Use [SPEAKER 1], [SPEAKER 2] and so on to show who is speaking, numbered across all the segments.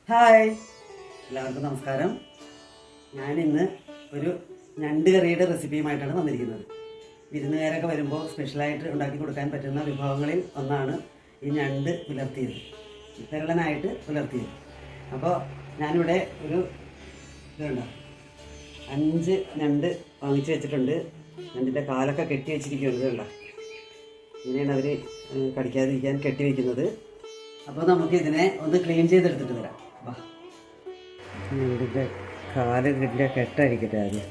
[SPEAKER 1] Hi, എല്ലാവർക്കും നമസ്കാരം. ഞാനിന്ന് ഒരു ഞണ്ട് കറിയുടെ റെസിപ്പിയുമായിട്ടാണ് വന്നിരിക്കുന്നത്. വിരുന്നുകാരൊക്കെ വരുമ്പോൾ സ്പെഷ്യലായിട്ട് ഉണ്ടാക്കി കൊടുക്കാൻ പറ്റുന്ന വിഭവങ്ങളിൽ ഒന്നാണ് ഈ ഞണ്ട് പുലർത്തിയത്, വിരളനായിട്ട് പുലർത്തിയത്. അപ്പോൾ ഞാനിവിടെ ഒരു ഇതുണ്ട്, 5 ഞണ്ട് വാങ്ങിച്ച് വെച്ചിട്ടുണ്ട്. ഞണ്ടിൻ്റെ കാലൊക്കെ കെട്ടി വെച്ചിരിക്കുന്നത് കണ്ട, ഇങ്ങനെയാണ് അവർ കടിക്കാതിരിക്കാൻ കെട്ടി വയ്ക്കുന്നത്. അപ്പോൾ നമുക്കിതിനെ ഒന്ന് ക്ലീൻ ചെയ്തെടുത്തിട്ട് വരാം. ഞണ്ടിൻ്റെ കാലിൻ്റെ കെട്ടഴിക്കട്ടെ ആദ്യം.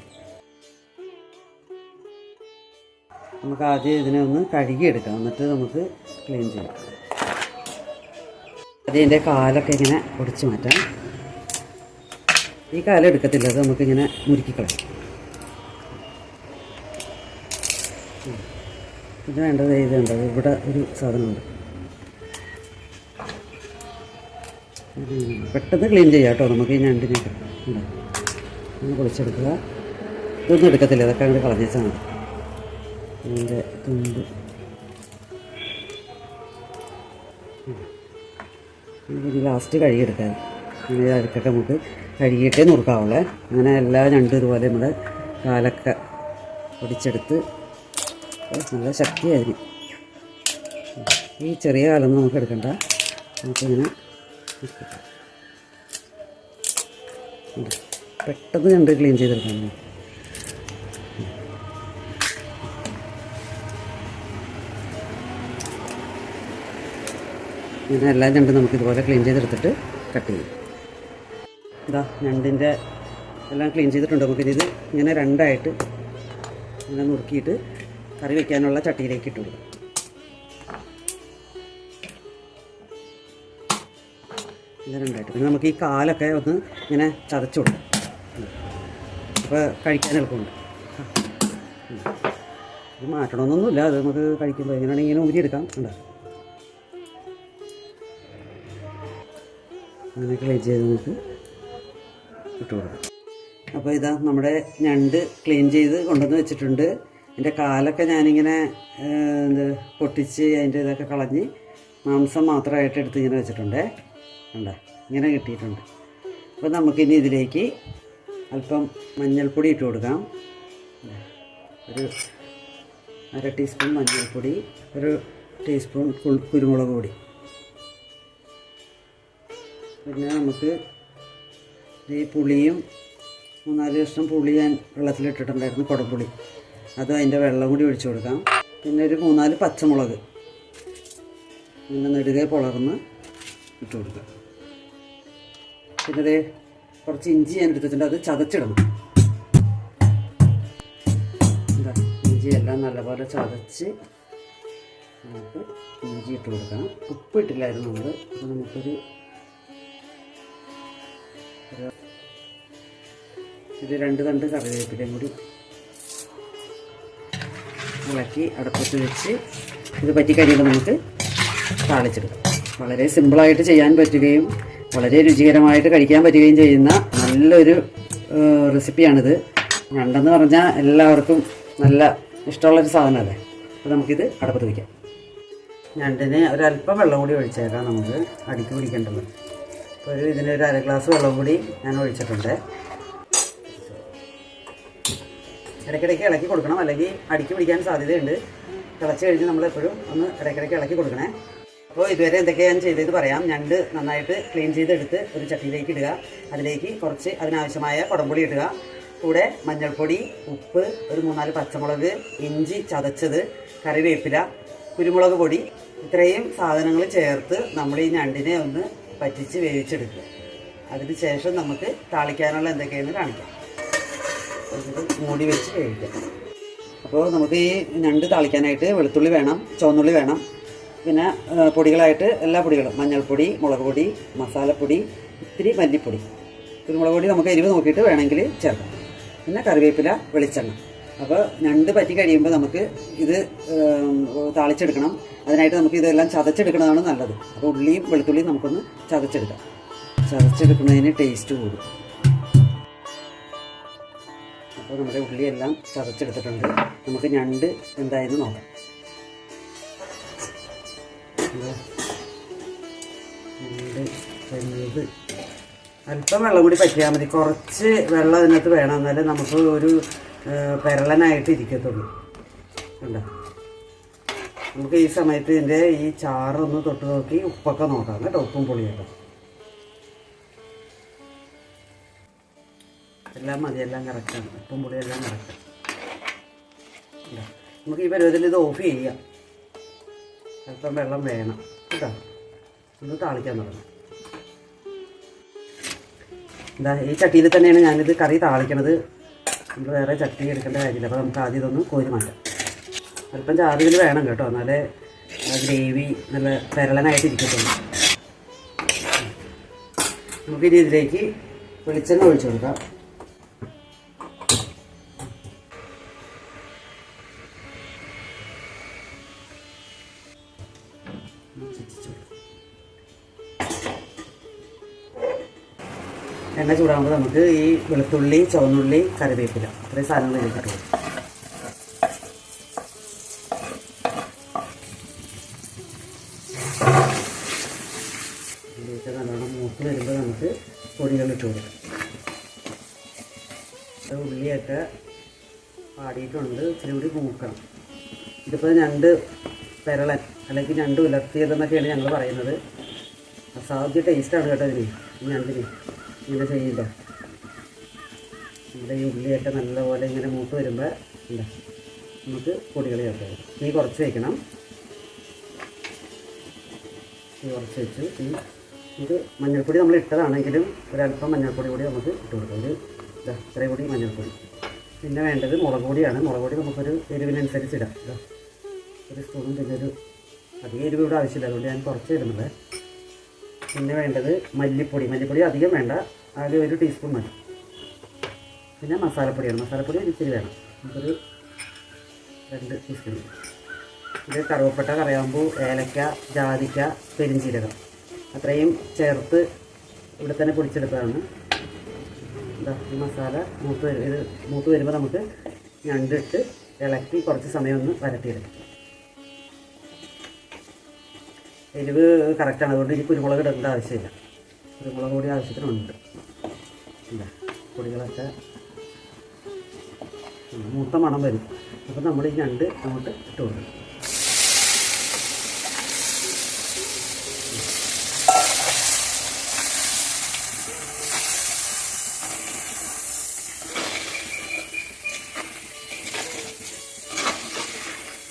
[SPEAKER 1] നമുക്ക് ആദ്യം ഇതിനെ ഒന്ന് കഴുകിയെടുക്കാം, എന്നിട്ട് നമുക്ക് ക്ലീൻ ചെയ്യാം. ആദ്യം ഇതിൻ്റെ കാലൊക്കെ ഇങ്ങനെ ഒടിച്ച് മാറ്റാം. ഈ കാലം എടുക്കത്തില്ല, അത് നമുക്കിങ്ങനെ മുറുക്കിക്കളയാം. ഇത് വേണ്ടത് ഇതുണ്ടത്, ഇവിടെ ഒരു സാധനമുണ്ട്, പെട്ടെന്ന് ക്ലീൻ ചെയ്യാം കേട്ടോ. നമുക്ക് ഈ ഞണ്ടിനൊക്കെ ഒന്ന് പൊളിച്ചെടുക്കുക. ഇതൊന്നും എടുക്കത്തില്ല, അതൊക്കെ അങ്ങോട്ട് കളഞ്ഞേച്ചാൽ മതി. അതിൻ്റെ തുമ്പ് ഇത് ലാസ്റ്റ് കഴുകിയെടുക്കാൻ. ഇങ്ങനെ അഴുക്കൊക്കെ നമുക്ക് കഴുകിയിട്ടേ നുറുക്കാവുള്ളേ. അങ്ങനെ എല്ലാ ഞണ്ടും ഇതുപോലെ നമ്മുടെ കാലൊക്കെ പൊടിച്ചെടുത്ത് നല്ല ശക്തിയായിരിക്കും. ഈ ചെറിയ കാലൊന്നും നമുക്ക് എടുക്കണ്ട, നമുക്കിങ്ങനെ പെട്ടെന്ന് ഞണ്ട് ക്ലീൻ ചെയ്തെടുക്കണം. ഇങ്ങനെ എല്ലാ ഞണ്ടും നമുക്കിതുപോലെ ക്ലീൻ ചെയ്തെടുത്തിട്ട് കട്ട് ചെയ്യും. ഇതാ ഞണ്ടിൻ്റെ എല്ലാം ക്ലീൻ ചെയ്തിട്ടുണ്ട്. നമുക്കിത് ഇങ്ങനെ രണ്ടായിട്ട് ഇങ്ങനെ നുറുക്കിയിട്ട് കറി വയ്ക്കാനുള്ള ചട്ടിയിലേക്ക് ഇട്ട് കൊടുക്കും. ഇത് രണ്ടായിട്ട് പിന്നെ നമുക്ക് ഈ കാലൊക്കെ ഒന്ന് ഇങ്ങനെ ചതച്ചു കൊടുക്കാം. അപ്പോൾ കഴിക്കാൻ എളുപ്പമുണ്ട്. ഇത് മാറ്റണമെന്നൊന്നുമില്ല, അത് നമുക്ക് കഴിക്കുമ്പോൾ എങ്ങനെയാണെങ്കിൽ ഇങ്ങനെ ഊരിയെടുക്കാം. ഉണ്ടോ, അങ്ങനെ ക്ലീൻ ചെയ്ത് നമുക്ക് ഇട്ട് കൊടുക്കാം. അപ്പോൾ ഇതാ നമ്മുടെ ഞണ്ട് ക്ലീൻ ചെയ്ത് കൊണ്ടുവന്ന് വെച്ചിട്ടുണ്ട്. അതിൻ്റെ കാലൊക്കെ ഞാനിങ്ങനെ പൊട്ടിച്ച് അതിൻ്റെ ഇതൊക്കെ കളഞ്ഞ് മാംസം മാത്രമായിട്ട് എടുത്ത് ഇങ്ങനെ വെച്ചിട്ടുണ്ട്. കണ്ടോ, ഇങ്ങനെ കിട്ടിയിട്ടുണ്ട്. അപ്പോൾ നമുക്കിനി ഇതിലേക്ക് അല്പം മഞ്ഞൾപ്പൊടി ഇട്ട് കൊടുക്കാം. ഒരു 1/2 ടീസ്പൂൺ മഞ്ഞൾപ്പൊടി, 1 ടീസ്പൂൺ കുരുമുളക് പൊടി. പിന്നെ നമുക്ക് ഈ പുളിയും 3-4 കഷ്ണം പുളി ഞാൻ വെള്ളത്തിലിട്ടിട്ടുണ്ടായിരുന്നു, കുടംപുളി. അത് അതിൻ്റെ വെള്ളം കൂടി ഒഴിച്ചു കൊടുക്കാം. പിന്നെ ഒരു 3-4 പച്ചമുളക് ഇങ്ങനെ നെടുകെ പുളർന്ന് ഇട്ട് കൊടുക്കുക. പിന്നെ അതേ കുറച്ച് ഇഞ്ചി ഞാൻ എടുത്തിട്ടുണ്ട്, അത് ചതച്ചിടണം. എന്താ, ഇഞ്ചി എല്ലാം നല്ലപോലെ ചതച്ച് നമുക്ക് ഇഞ്ചി ഇട്ട് കൊടുക്കാം. ഉപ്പ് ഇട്ടില്ലായിരുന്നു നമ്മൾ. അപ്പോൾ നമുക്കൊരു ഇത് 2 തണ്ട് കറിവേപ്പിലയും കൂടി ഇളക്കി അടുപ്പത്ത് വെച്ച് ഇത് പറ്റി കഴിയുമ്പോൾ നമുക്ക് താളിച്ചെടുക്കാം. വളരെ സിമ്പിളായിട്ട് ചെയ്യാൻ പറ്റുകയും വളരെ രുചികരമായിട്ട് കഴിക്കാൻ പറ്റുകയും ചെയ്യുന്ന നല്ലൊരു റെസിപ്പിയാണിത്. ഞണ്ടെന്ന് പറഞ്ഞാൽ എല്ലാവർക്കും നല്ല ഇഷ്ടമുള്ളൊരു സാധനമല്ലേ. അപ്പോൾ നമുക്കിത് അടുപ്പത്ത് വയ്ക്കാം. ഞണ്ടിന് ഒരല്പം വെള്ളം കൂടി ഒഴിച്ചേക്കാം, നമുക്ക് അടിക്ക് പിടിക്കേണ്ടത്. അപ്പോൾ ഇതിനൊരു 1/2 ഗ്ലാസ് വെള്ളം കൂടി ഞാൻ ഒഴിച്ചിട്ടുണ്ട്. ഇടയ്ക്കിടയ്ക്ക് ഇളക്കി കൊടുക്കണം, അല്ലെങ്കിൽ അടിക്ക് പിടിക്കാൻ സാധ്യതയുണ്ട്. തിളച്ച് കഴിഞ്ഞ് നമ്മളെപ്പോഴും ഒന്ന് ഇടയ്ക്കിടയ്ക്ക് ഇളക്കി കൊടുക്കണേ. അപ്പോൾ ഇതുവരെ എന്തൊക്കെയാണ് ഞാൻ ചെയ്തത് പറയാം. ഞണ്ട് നന്നായിട്ട് ക്ലീൻ ചെയ്തെടുത്ത് ഒരു ചട്ടിയിലേക്ക് ഇടുക. അതിലേക്ക് കുറച്ച് അതിനാവശ്യമായ കുടംപുളി ഇടുക. കൂടെ മഞ്ഞൾപ്പൊടി, ഉപ്പ്, ഒരു 3-4 പച്ചമുളക്, ഇഞ്ചി ചതച്ചത്, കറിവേപ്പില, കുരുമുളക് പൊടി, ഇത്രയും സാധനങ്ങൾ ചേർത്ത് നമ്മൾ ഈ ഞണ്ടിനെ ഒന്ന് പറ്റിച്ച് വേവിച്ചെടുക്കുക. അതിന് ശേഷം നമുക്ക് താളിക്കാനുള്ള എന്തൊക്കെയാണെന്ന് കാണിക്കാം. മൂടി വെച്ച് വേവിക്കാം. അപ്പോൾ നമുക്ക് ഈ ഞണ്ട് താളിക്കാനായിട്ട് വെളുത്തുള്ളി വേണം, ചുവന്നുള്ളി വേണം, പിന്നെ പൊടികളായിട്ട് എല്ലാ പൊടികളും മഞ്ഞൾപ്പൊടി, മുളക് പൊടി, മസാലപ്പൊടി, ഇത്തിരി മല്ലിപ്പൊടി, കുരുമുളക് പൊടി നമുക്ക് എരിവ് നോക്കിയിട്ട് വേണമെങ്കിൽ ചേർക്കാം. പിന്നെ കറിവേപ്പില, വെളിച്ചെണ്ണ. അപ്പോൾ ഞണ്ട് പറ്റി കഴിയുമ്പോൾ നമുക്ക് ഇത് താളിച്ചെടുക്കണം. അതിനായിട്ട് നമുക്ക് ഇതെല്ലാം ചതച്ചെടുക്കുന്നതാണ് നല്ലത്. അപ്പോൾ ഉള്ളിയും വെളുത്തുള്ളിയും നമുക്കൊന്ന് ചതച്ചെടുക്കാം. ചതച്ചെടുക്കുന്നതിന് ടേസ്റ്റ് കൂടും. അപ്പോൾ നമ്മുടെ ഉള്ളിയെല്ലാം ചതച്ചെടുത്തിട്ടുണ്ട്. നമുക്ക് ഞണ്ട് എന്തായെന്ന് നോക്കാം. ഞണ്ട് വെന്ത് അല്പം വെള്ളം കൂടി പറ്റിയാൽ മതി. കുറച്ച് വെള്ളം അതിനകത്ത് വേണം, എന്നാലേ നമുക്ക് ഒരു പെരളനായിട്ട് ഇരിക്കത്തുള്ളൂ. കണ്ടോ? നമുക്ക് ഈ സമയത്ത് ഇതിൻ്റെ ഈ ചാറൊന്ന് തൊട്ട് നോക്കി ഉപ്പൊക്കെ നോക്കാം കേട്ടോ. ഉപ്പും പുളിയൊക്കെ എല്ലാം മതി, എല്ലാം കറക്റ്റാണ്. ഉപ്പും പുളിയെല്ലാം കറക്റ്റ്. നമുക്ക് ഈ പരുവത്തിൽ ഇത് ഓഫ് ചെയ്യാം. അല്പം വെള്ളം വേണം കേട്ടോ. ഒന്ന് താളിക്കാൻ തുടങ്ങാം. എന്താ ഈ ചട്ടിയിൽ തന്നെയാണ് ഞാനിത് കറി താളിക്കണത്. നമ്മൾ വേറെ ചട്ടി എടുക്കേണ്ട കാര്യമില്ല. അപ്പോൾ നമുക്ക് ആദ്യം ഇതൊന്ന് കോരി മാറ്റാം. അല്പം ചാറുകൾ വേണം കേട്ടോ, എന്നാലേ ഗ്രേവി നല്ല പെരളനായിട്ട് ഇരിക്കത്തുള്ളൂ. നമുക്കിനി ഇതിലേക്ക് വെളിച്ചെണ്ണ ഒഴിച്ചു കൊടുക്കാം. എണ്ണ ചൂടാകുമ്പോൾ നമുക്ക് ഈ വെളുത്തുള്ളി, ചുവന്നുള്ളി, കറിവേപ്പില ഇത്രയും സാധനങ്ങൾ ഇതിലേക്ക് ഇട്ട് കൊടുക്കും. ഇതിലേക്ക് നല്ലോണം മൂത്ത് വരുമ്പോൾ നമുക്ക് പൊടികൾ ഇട്ട് കൊടുക്കാം. ഉള്ളിയൊക്കെ പാടിയിട്ടുണ്ട്, ഇച്ചിരി കൂടി മൂക്കണം. ഇതിപ്പോൾ ഞണ്ട് പെരളൻ അല്ലെങ്കിൽ ഞണ്ട് ഉലർത്തിയതെന്നൊക്കെയാണ് ഞങ്ങൾ പറയുന്നത്. അസാധ്യ ടേസ്റ്റാണ് കേട്ടോ ഇതിന്, ഈ ഞണ്ടിന് ഇങ്ങനെ ചെയ്യില്ല. നമ്മുടെ ഈ ഉള്ളിയൊക്കെ നല്ലപോലെ ഇങ്ങനെ മൂത്ത് വരുമ്പോൾ എന്താ നമുക്ക് പൊടികൾ ചേർക്കാം. തീ കുറച്ച് വയ്ക്കണം. തീ കുറച്ച് വെച്ച് ഇത് മഞ്ഞൾപ്പൊടി നമ്മൾ ഇട്ടതാണെങ്കിലും ഒരല്പം മഞ്ഞൾപ്പൊടി കൂടി നമുക്ക് ഇട്ട് കൊടുക്കാം. ഒരു ഇത്രയും കൂടി മഞ്ഞൾപ്പൊടി. പിന്നെ വേണ്ടത് മുളക് പൊടിയാണ്. മുളക് പൊടി നമുക്കൊരു എരിവിനനുസരിച്ച് ഇടാം. ഒരു സ്പൂണും പിന്നെ ഒരു അധികം എരിവ് ഇവിടെ ആവശ്യമില്ല, അതുകൊണ്ട് ഞാൻ കുറച്ച് ഇടുന്നത്. പിന്നെ വേണ്ടത് മല്ലിപ്പൊടി. മല്ലിപ്പൊടി അധികം വേണ്ട, അതിൽ 1 ടീസ്പൂൺ മതി. പിന്നെ മസാലപ്പൊടിയാണ്. മസാലപ്പൊടി ഇച്ചിരി വേണം, നമുക്കൊരു 2 ടീസ്പൂൺ. ഇത് കറുവപ്പട്ട, കറിയാമ്പൂ, ഏലക്ക, ജാതിക്ക, പെരിഞ്ചീരകം അത്രയും ചേർത്ത് ഇവിടെ തന്നെ പൊടിച്ചെടുത്തതാണ്. എന്താ ഈ മസാല മൂത്ത് വരുമ്പോൾ നമുക്ക് ഞണ്ടിട്ട് ഇളക്കി കുറച്ച് സമയം ഒന്ന് വരട്ടിയെടുക്കും. എരിവ് കറക്റ്റാണ്, അതുകൊണ്ട് ഇനി കുരുമുളക് ഇടേണ്ട ആവശ്യമില്ല. കുരുമുളക് കൂടി ആവശ്യത്തിനുണ്ട്. ഇല്ല പൊടികളൊക്കെ മൂത്ത മണം വരും. അപ്പോൾ നമ്മൾ ഈ ഞണ്ട് അങ്ങോട്ട് ഇട്ട് കൊടുക്കും.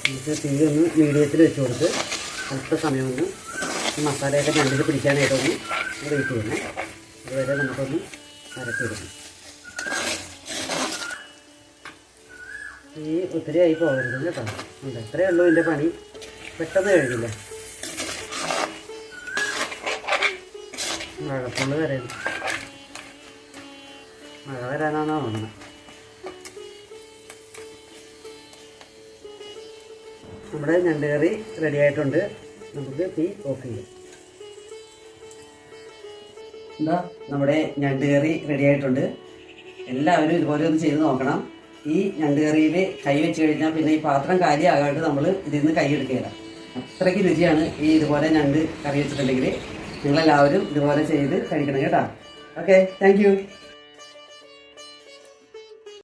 [SPEAKER 1] നമുക്ക് തീ ഒന്ന് മീഡിയത്തിൽ വെച്ച് കൊടുത്ത് അല്പസമയം ഒന്ന് മസാലയൊക്കെ ഞണ്ടിൽ പിടിക്കാനായിട്ടൊന്ന് വെയിറ്റ് ചെയ്യണം. അതുവരെ നമുക്കൊന്ന് വരട്ടിയെടുക്കണം. ഈ ഒത്തിരി ആയി പോകരുത് കേട്ടോ. ഉണ്ട് ഇത്രയേ ഉള്ളൂ ഇതിൻ്റെ പണി, പെട്ടെന്ന് കഴിഞ്ഞില്ല. മഴപ്പുള്ള് വരാൻ മഴ വരാനാണോ തോന്നുന്നത്. നമ്മുടെ ഞണ്ട് കറി റെഡി ആയിട്ടുണ്ട്. നമുക്ക് തീ ഓഫ് ചെയ്യാം. എന്താ നമ്മുടെ ഞണ്ട് കറി റെഡി ആയിട്ടുണ്ട്. എല്ലാവരും ഇതുപോലെ ഒന്ന് ചെയ്ത് നോക്കണം. ഈ ഞണ്ട് കറിയിൽ കൈ വെച്ച് കഴിഞ്ഞാൽ പിന്നെ ഈ പാത്രം കാലിയാകാണ്ട് നമ്മൾ ഇതിൽ നിന്ന് കൈ എടുക്കുകയില്ല. അത്രയ്ക്ക് രുചിയാണ് ഈ ഇതുപോലെ ഞണ്ട് കറി വെച്ചിട്ടുണ്ടെങ്കിൽ. നിങ്ങളെല്ലാവരും ഇതുപോലെ ചെയ്ത് കഴിക്കണം കേട്ടോ. Okay, thank you.